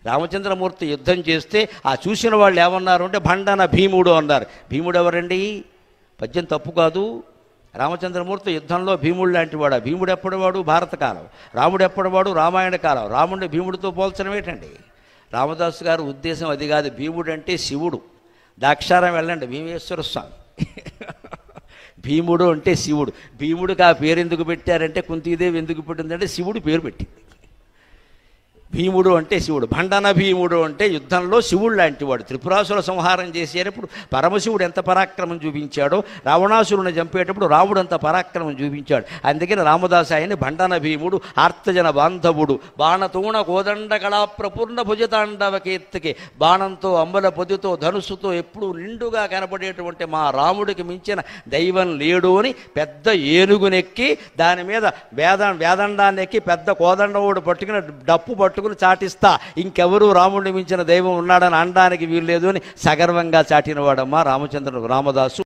రామచంద్రమూర్తి యుద్ధం చేస్తే ఆ చూసిన వాళ్ళు ఏమన్నారు అంటే భండన భీముడు అన్నారు. భీముడు ఎవరండి? పద్యం తప్పు కాదు. రామచంద్రమూర్తి యుద్ధంలో భీముడు లాంటి వాడు. భీముడు ఎప్పటివాడు? భారత కాలం. రాముడు ఎప్పటివాడు? రామాయణ కాలం. రాముడిని భీముడితో పోల్చడం ఏంటండి? రామదాసు గారి ఉద్దేశం అది కాదు. భీముడు అంటే శివుడు. దాక్షారం వెళ్ళండి, భీమేశ్వర స్వామి. భీముడు అంటే శివుడు. భీముడికి ఆ పేరు ఎందుకు పెట్టారంటే, కుంతీదేవి ఎందుకు పెట్టిందంటే శివుడు పేరు పెట్టింది. భీముడు అంటే శివుడు. భండన భీముడు అంటే యుద్ధంలో శివుడు లాంటి వాడు. త్రిపురాసుల సంహారం చేసేటప్పుడు పరమశివుడు ఎంత పరాక్రమం చూపించాడో, రావణాసురుని చంపేటప్పుడు రాముడు అంత పరాక్రమం చూపించాడు. అందుకని రామదాసు ఆయన్ని భండన భీముడు, ఆర్తజన బాంధవుడు, బాణతూణ కోదండ కళా ప్రపూర్ణ భుజతాండవ కీర్తికి, బాణంతో అంబల పొదితో ధనుసుతో ఎప్పుడూ నిండుగా కనపడేటువంటి మా రాముడికి మించిన దైవం లేడు అని పెద్ద ఏనుగునెక్కి దాని మీద వేదండాన్ని ఎక్కి పెద్ద కోదండవుడు పట్టుకుని డప్పు పట్టుకుని చాటిస్తా ఇంకెవరూ రాముడిని మించిన దైవం ఉన్నాడని అనడానికి వీల్లేదు అని సగర్వంగా చాటినవాడమ్మా రామదాసు.